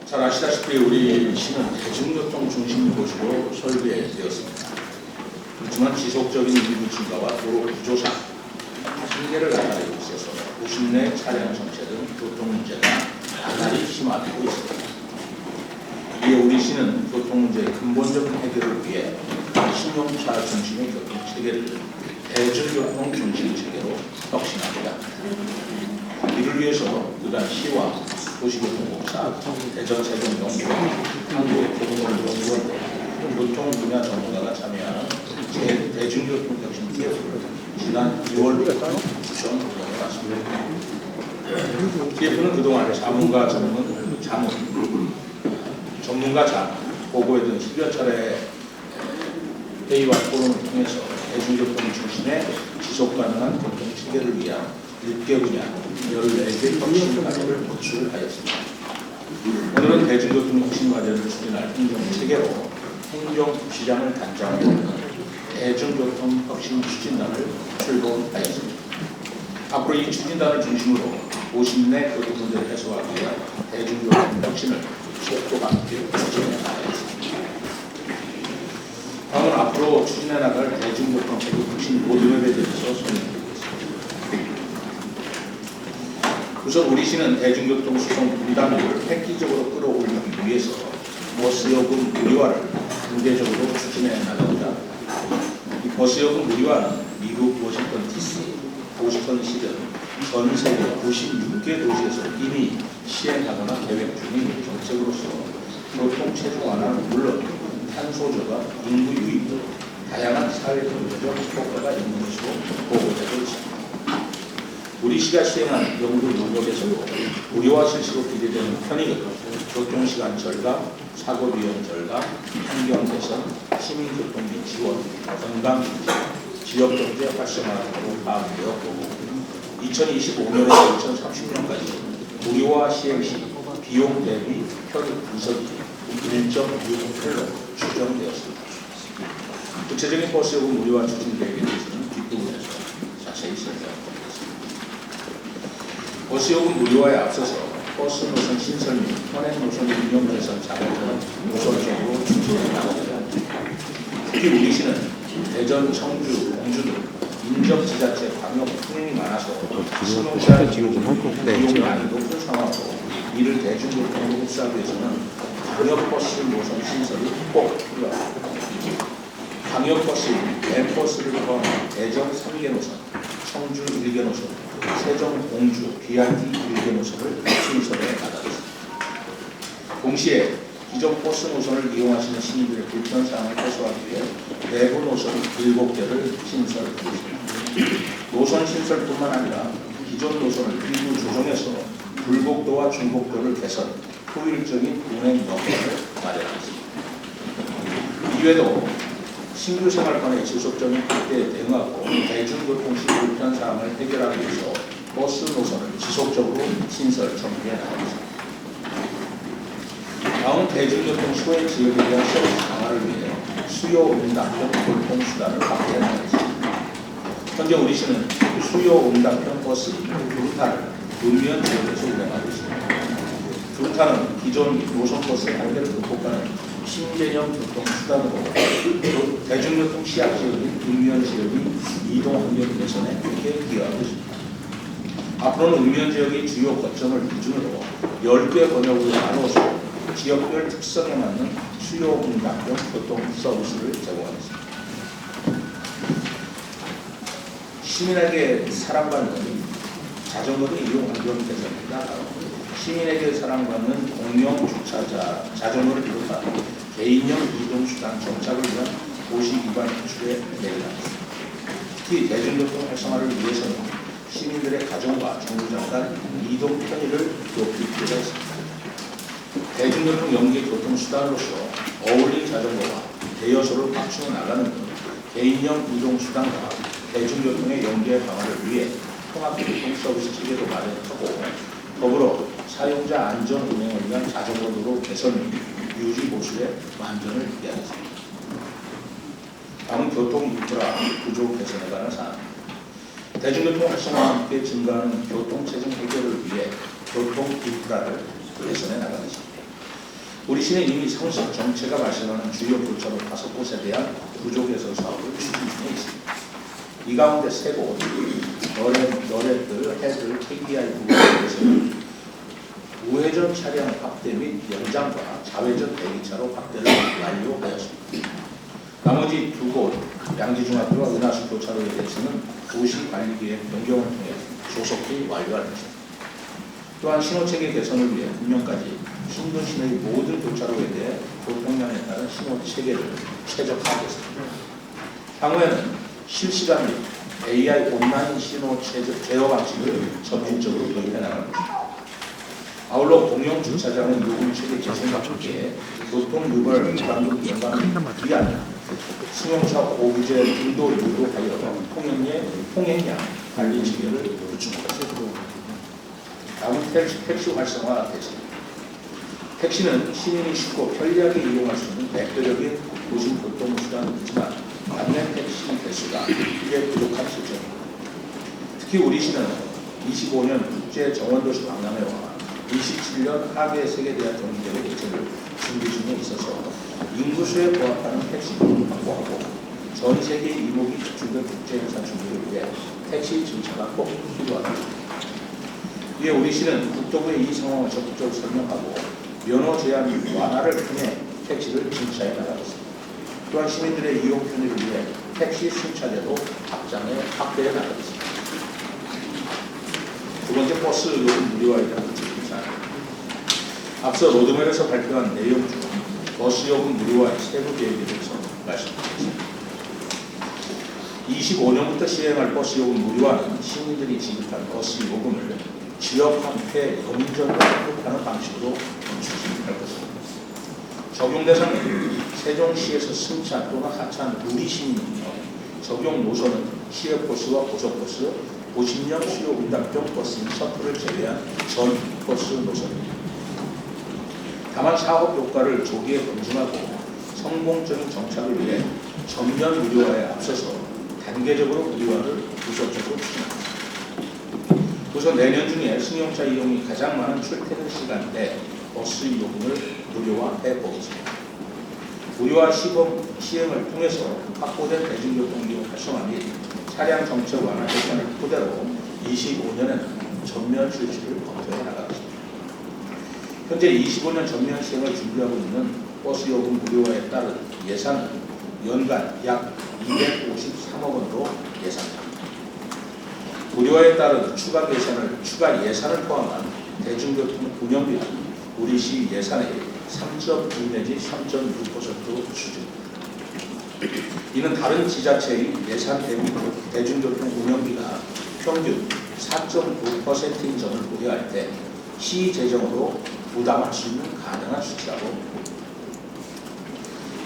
잘 아시다시피 우리 시는 대중교통 중심 도시로 설계되었습니다. 그렇지만 지속적인 인구 증가와 도로 구조상 한계를 나타내고 있어서 도심 내 차량 정체 등 교통 문제가 나날이 심화되고 있습니다. 이에 우리 시는 교통 문제의 근본적인 해결을 위해 신용차 중심의 교통 체계를 대중교통 중심 체계로 혁신합니다. 이를 위해서 그간 시와 도시교통공사, 대전세종연구원, 한국교통연구원 교통 분야 전문가가 참여하는 대중교통 혁신 TF를 지난 2월부터 구성 운영해왔습니다. TF는 그동안 전문가 보고회 등 10여 차례 회의와 토론을 통해서 대중교통 중심의 지속가능한 교통 체계를 위한 6개 분야 14개 혁신 과제를 도출하였습니다. 오늘은 대중교통 혁신 과제를 추진할 행정체계로 행정부시장을 단장하고 있는 대중교통 혁신 추진단을 출범하였습니다. 앞으로 이 추진단을 중심으로 도심 내 교통 문제를 해소하기 위한 대중교통 혁신을 속도가 함께 추진해 나가겠습니다. 다음은 앞으로 추진해 나갈 대중교통 혁신 로드맵에 대해서 설명드리겠습니다. 우선 우리 시는 대중교통 수송 분담률을 획기적으로 끌어올리기 위해서 버스요금 무료화를 단계적으로 추진해 나갑니다. 이 버스요금 무료화는 미국 워싱턴 DC, 보스턴 시 등 전 세계 96개 도시에서 이미 시행하거나 계획 중인 정책으로서 교통 체증 완화는 물론 탄소 저감, 인구 유입 등 다양한 사회 경제적 효과가 있는 것으로 보고되고 있습니다. 우리 시가 시행한 연구 노력에서도 무료화 실시로 기대되는 편익은 교통시간 절감, 사고 위험 절감, 환경 개선, 시민교통 및 지원, 건강 유지, 지역경제 활성화 등으로 파악되었고 2025년에서 2030년까지 무료화 시행 시 비용 대비 편익 분석이 1.6%로 추정되었습니다. 구체적인 버스요금 무료화 추진 계획에 대해서는 뒷부분에서 자세히 설명드리겠습니다. 버스요금 무료화에 앞서서 버스 노선 신설 및 현행 노선 운영 개선 작업을 우선적으로 추진해 나갑니다. 특히 우리 시는 대전, 청주, 공주 등 인접지자체 광역 통행이 많아서 신용차 비용이 많이 높은 상황으로 이를 대중교통으로 흡수하기 위해서는 광역버스 노선 신설이 꼭 필요합니다. 광역버스, N버스를 포함한 대전 3개 노선, 청주 1개 노선, 세종, 공주, BRT 1개 노선을 신설해 나가겠습니다. 동시에 기존 버스 노선을 이용하시는 시민들의 불편사항을 해소하기 위해 내부 노선 7개를 신설하겠습니다. 노선 신설뿐만 아니라 기존 노선을 일부 조정해서 불곡도와 중곡도를 개선, 효율적인 운행 여건을 마련하겠습니다. 이외에도 신규 생활권의 지속적인 확대에 대응하고 대중교통 시 불편사항을 해결하기 위해서 버스 노선을 지속적으로 신설 정비해 나가겠습니다. 다음 대중교통 소외 지역에 대한 서비스 강화를 위해 수요 응답형 교통수단을 확대해 나가겠습니다. 현재 우리 시는 수요 응답형 버스 두루타를 읍면 지역에서 운행하고 있습니다. 두루타는 기존 노선버스의 한계를 극복하는 신개념 교통수단으로 대중교통 시약 지역인 읍면 지역이 이동 환경 개선에 크게 기여하고 있습니다. 앞으로는 읍면 지역의 주요 거점을 기준으로 10개 번역으로 나누어서 지역별 특성에 맞는 수요 응답형 교통 서비스를 제공하겠습니다. 시민에게 사랑받는 자전거의 이용 환경 개선입니다. 시민에게 사랑받는 공영 주차자 자전거를 비롯한 개인형 이동수단 정착을 위한 도시 기반 구축에 내려놨습니다. 특히 대중교통 활성화를 위해서는 시민들의 가정과 정류장 간 이동 편의를 높일 필요가 있습니다. 대중교통 연계 교통수단으로서 어울린 자전거와 대여소를 확충해 나가는 등 개인형 이동수단과 대중교통의 연계 강화를 위해 통합교통 서비스 체계도 마련하고 더불어 사용자 안전 운행을 위한 자전거 도로 개선 및 유지 보수의 완전을 기하겠습니다. 다음은 교통 인프라 구조 개선에 관한 사항입니다. 대중교통 활성화와 함께 증가하는 교통 체증 해결을 위해 교통 인프라를 개선해 나가겠습니다. 우리 시는 이미 상습 정체가 발생하는 주요 교차로 5곳에 대한 구조 개선 사업을 추진 중에 있습니다. 이 가운데 3곳, 너렛들, 해들, KDI 부분에서는 우회전 차량 확대 및 연장과 좌회전 대기차로 확대를 완료하였습니다. 나머지 2곳, 양지중학교와 은하수 교차로에 대해서는 도시관리계획 변경을 통해 조속히 완료할 것입니다. 또한 신호체계 개선을 위해 금년까지 신도 시내의 모든 교차로에 대해 교통량에 따른 신호체계를 최적화하겠습니다. 향후에는 실시간 및 AI 온라인 신호 제어 방식을 점진적으로 도입해 나갈 것입니다. 아울러 공용 주차장의 요금체계 개선과 함께 교통유발 불안동 예방을 위한 승용차 오부제 인도 유도하여 통행량 관리 체계를 구축하겠습니다. 다음은 택시 활성화 대책입니다. 택시는 시민이 쉽고 편리하게 이용할 수 있는 대표적인 도심 교통수단이지만 반면 택시 대수가 크게 부족한 실정입니다. 특히 우리 시는 25년 국제 정원도시 박람회와 27년 하계 세계대학 경기대회 개최를 준비 중에 있어서 인구수에 부합하는 택시를 확보하고 전 세계 이목이 집중된 국제행사 준비를 위해 택시 증차가 꼭 필요하다. 이에 우리 시는 국토부에 이 상황을 적극적으로 설명하고 면허 제한 완화를 통해 택시를 증차해 나가겠습니다. 또한 시민들의 이용 편의를 위해 택시 승차제도 확대해 나가겠습니다. 두 번째, 버스 요금 무료화에 대한 구축입니다. 앞서 로드맵에서 발표한 내용 중 버스 요금 무료화의 세부 계획에 대해서 말씀드리겠습니다. 25년부터 시행할 버스 요금 무료화는 시민들이 지급한 버스 요금을 지역 화폐 연전으로 환급하는 방식으로 추진할 것입니다. 적용 대상은 세종시에서 승차 또는 하차한 우리 시민이며 적용 노선은 시외버스와 고속버스, 50년 수요 운당용 버스인 셔틀을 제외한 전 버스 노선입니다. 다만 사업 효과를 조기에 검증하고 성공적인 정착을 위해 전면 무료화에 앞서서 단계적으로 무료화를 우선적으로 추진합니다. 우선 내년 중에 승용차 이용이 가장 많은 출퇴근 시간대 버스 요금을 무료화해 보겠습니다. 무료화 시행을 통해서 확보된 대중교통 이용 활성화 및 차량 정책 완화 대상을 토대로 25년에는 전면 실시를 검토해 나가겠습니다. 현재 25년 전면 시행을 준비하고 있는 버스 요금 무료화에 따른 예산은 연간 약 253억 원으로 예상됩니다. 무료화에 따른 추가 예산을 포함한 대중교통 운영비는 우리 시 예산의 3.2 내지 3.6% 수준입니다. 이는 다른 지자체의 예산 대비 대중교통 운영비가 평균 4.9%인 점을 고려할 때 시 재정으로 부담할 수 있는 가능한 수치라고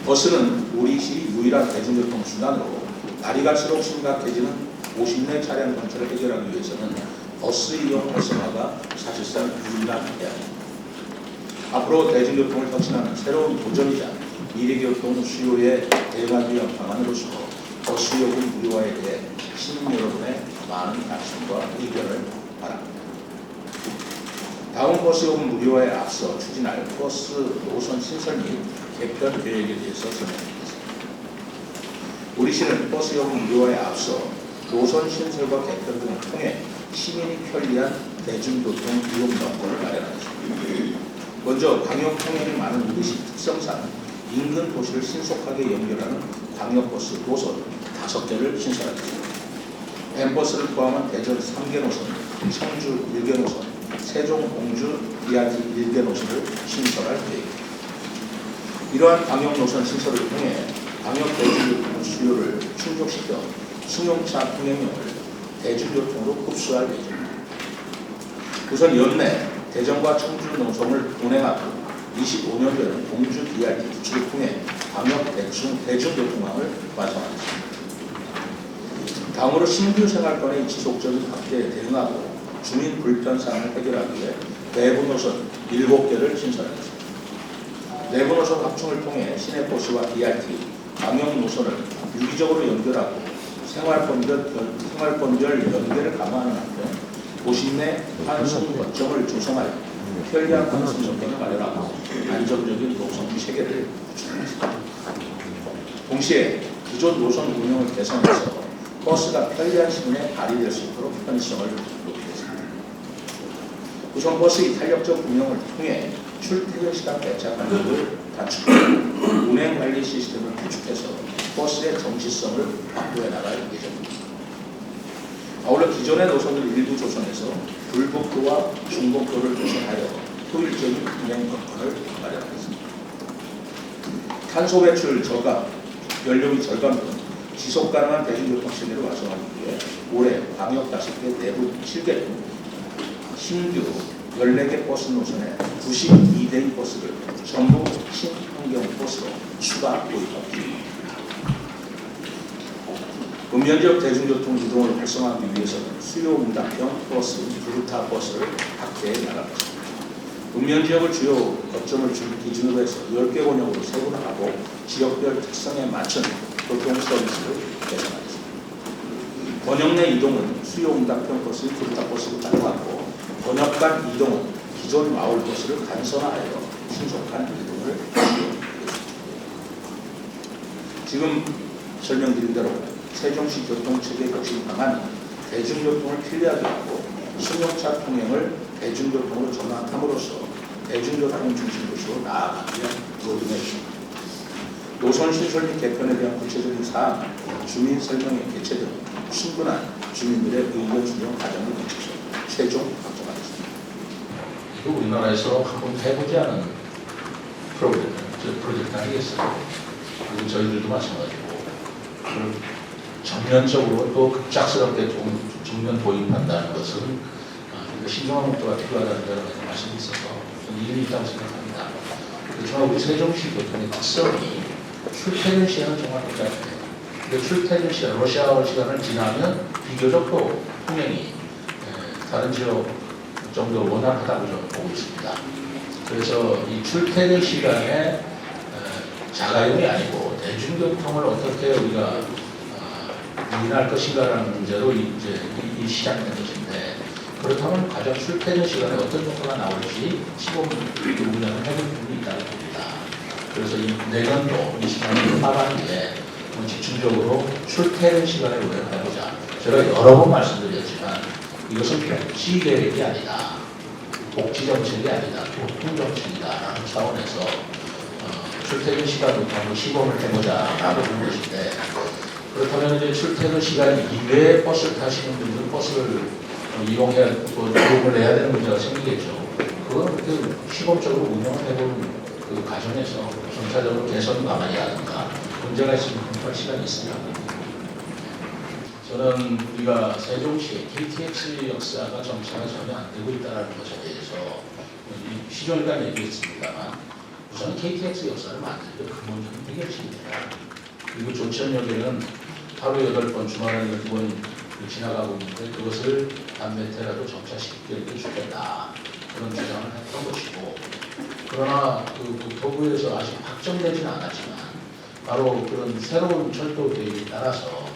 버스는 우리 시 유일한 대중교통 수단으로 날이 갈수록 심각해지는 50내 차량 건설을 해결하기 위해서는 버스 이용 활성화가 사실상 유일한 대안입니다. 앞으로 대중교통을 혁신하는 새로운 도전이자 미래교통 수요에 대응하기 위한 방안으로서 버스 요금 무료화에 대해 시민 여러분의 많은 관심과 의견을 바랍니다. 다음 버스 요금 무료화에 앞서 추진할 버스 노선 신설 및 개편 계획에 대해서 설명드리겠습니다. 우리 시는 버스 요금 무료화에 앞서 노선 신설과 개편 등을 통해 시민이 편리한 대중교통 이용 여건을 마련하겠습니다. 먼저 광역 통행이 많은 우리 시 특성상 인근 도시를 신속하게 연결하는 광역버스 노선 5개를 신설하겠습니다. 밴버스를 포함한 대전 3개 노선, 청주 1개 노선, 세종, 공주, 이하지 1개 노선을 신설할 계획입니다. 이러한 광역 노선 신설을 통해 광역 대중교통 수요를 충족시켜 승용차 통행량을 대중교통으로 흡수할 예정입니다. 우선 연내 대전과 청주 노선을 운행하고 25년도에는 공주 DRT 구축을 통해 광역 대중교통망을 완성하겠습니다. 다음으로 신규 생활권의 지속적인 확대에 대응하고 주민 불편사항을 해결하기 위해 내부 노선 7개를 신설하겠습니다. 내부 노선 확충을 통해 시내버스와 DRT, 광역 노선을 유기적으로 연결하고 생활권별 연계를 강화하는 한편 도심 내 환승 거점을 조성하여 편리한 환승 접근을 마련하고 안전 안정적인 노선 체계를 구축합니다. 동시에 기존 노선 운영을 개선해서 버스가 편리한 시간에 발휘될 수 있도록 편의성을 높이겠습니다. 우선 버스의 탄력적 운영을 통해 출퇴근 시간 배차 간격을 단축하고 운행 관리 시스템을 구축해서 버스의 정시성을 확보해 나갈 예정입니다. 아울러 기존의 노선을 일부 조선해서 불복도와 중복도를 조성하여 효율적인 운행 건강을 마련하겠습니다. 탄소 배출 저감, 연료비 절감 등 지속 가능한 대중교통 체계를 완성하기 위해 올해 광역 5개, 내부 7개, 신규 14개 버스 노선에 92대의 버스를 전부 친환경 버스로 추가 도입합니다. 읍면지역 대중교통 이동을 활성화하기 위해서는 수요 응답형 버스, 브루타 버스를 확대해 나갑니다. 읍면지역을 주요 거점을 기준으로 해서 10개 원역으로 세분화하고 지역별 특성에 맞춘 교통 서비스를 개선하겠습니다. 번역 내 이동은 수요 응답형 버스, 브루타 버스로 가능하고 번역 간 이동은 기존 마을 버스를 간선화하여 신속한 이동을 지원하겠습니다. 지금 설명드린 대로 세종시 교통체계 혁신 방안은 대중교통을 편리하게 하고 승용차 통행을 대중교통으로 전환함으로써 대중교통 중심 도시로 나아가기 위한 로드맵입니다. 노선 신설 및 개편에 대한 구체적인 사항, 주민 설명회 개최 등 충분한 주민들의 의견 수렴 과정을 거쳐서 최종 확정하겠습니다. 이거 우리나라에서 한 번도 해보지 않은 프로젝트 아니겠어요? 그리고 저희들도 마찬가지고 전면적으로 또 급작스럽게 정면 도입한다는 것은 신중한 목표가 필요하다는 여러 가지 말씀이 있어서 일리 있다고 생각합니다. 그렇지만 우리 세종시 교통의 특성이 출퇴근 시간은 정말 복잡해요. 근데 출퇴근 시간, 러시아워 시간을 지나면 비교적 또 통행이 다른 지역 정도 원활하다고 저는 보고 있습니다. 그래서 이 출퇴근 시간에 자가용이 아니고 대중교통을 어떻게 우리가 유인할 것인가라는 문제로 이제 시작된 것인데, 그렇다면 가장 출퇴근 시간에 어떤 정도가 나올지 시범 운영을 해볼 부분이 있다고 봅니다. 그래서 이 내년도 20년 하반기에 집중적으로 출퇴근 시간에 운영을 해보자. 제가 여러 번 말씀드렸지만 이것은 복지 계획이 아니다, 복지 정책이 아니다, 교통 정책이다라는 차원에서 출퇴근 시간부터 한번 시범을 해보자라고 보는 것인데, 그렇다면 이제 출퇴근 시간 이외에 버스를 타시는 분들은 버스를 이용해야 비용을 내야 되는 문제가 생기겠죠. 그건 그 시범적으로 운영을 해보는 그 과정에서 점차적으로 개선 방안이라든가 문제가 있으면 검토할 시간이 있습니다. 저는 우리가 세종시의 KTX 역사가 정착이 전혀 안 되고 있다는 것에 대해서 시종일관 얘기했습니다만, 우선 KTX 역사를 만드는 게 근본적인 해결책입니다. 그리고 조천역에는 하루 8번 주말에 2번 지나가고 있는데 그것을 단몇회라도 정차시키게 주겠다, 그런 주장을 했던 것이고, 그러나 그 국토부에서 아직 확정되지는 않았지만 바로 그런 새로운 철도 계획에 따라서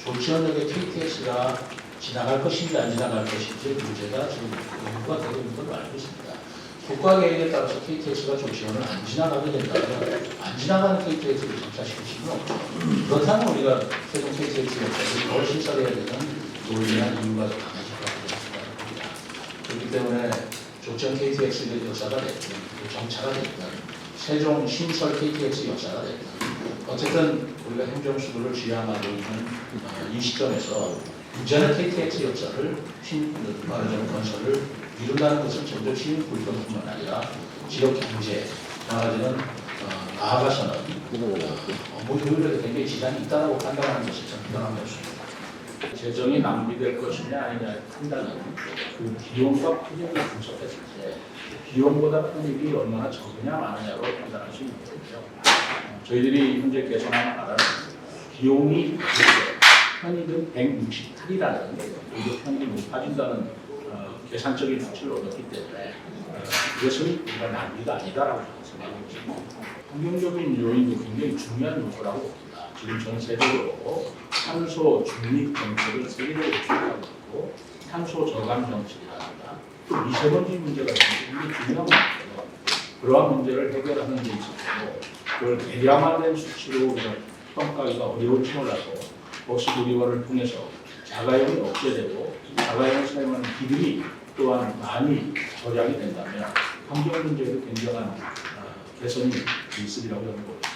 조치원역의 KTX가 지나갈 것인지 안 지나갈 것인지 문제가 지금 연구가 되고 있는 걸로 알고 있습니다. 국가계획에 따라서 KTX가 조치원을 안 지나가게 된다면 안 지나가는 KTX를 정차시킬 수는 없죠. 그렇다면 우리가 세종 KTX 역사를 더 신설해야 되는 논리나 이유가 더 강해질 거라고 생각합니다. 그렇기 때문에 조천 KTX 역사가 됐든 정차가 됐든 세종 신설 KTX 역사가 됐든 어쨌든 우리가 행정수도를 지향하고 있는 이 시점에서 이전의 KTX 역사를 말하자면 건설을 이룬다는 것은 전체 시민 불편뿐만 아니라 지역 경제, 나아가서는 나아가서는 업무 효율에도 굉장히 지장이 있다고 판단하는 것이 정당한 것입니다. 재정이 낭비될 것이냐 아니냐의 판단은 그 비용과 편익을 분석했을 때 비용보다 편익이 얼마나 적으냐 많으냐로 판단할 수 있는 거죠. 저희들이 현재 개선하는 나라는 비용이 편익은 168이라는 오히려 편익이 높아진다는 계산적인 수치를 얻었기 때문에 이것은 정말 낭비가 아니다라고 생각합니다. 환경적인 요인도 굉장히 중요한 요소라고 봅니다. 지금 전 세계적으로 탄소 중립 정책을 세계적으로 추진하고 있고, 탄소 저감 정책이라든가 또 미세먼지 문제가 굉장히 중요한 문제예요. 그러한 문제를 해결하는 데 있어서 그걸 대량화된 수치로 우리가 평가하기가 어려울지 몰라도 버스 도입화를 통해서 자가용이 없애되고 자가용을 사용하는 비율이 또한 많이 절약이 된다면 환경 문제에도 굉장한 개선이 있으리라고 저는 봅니다.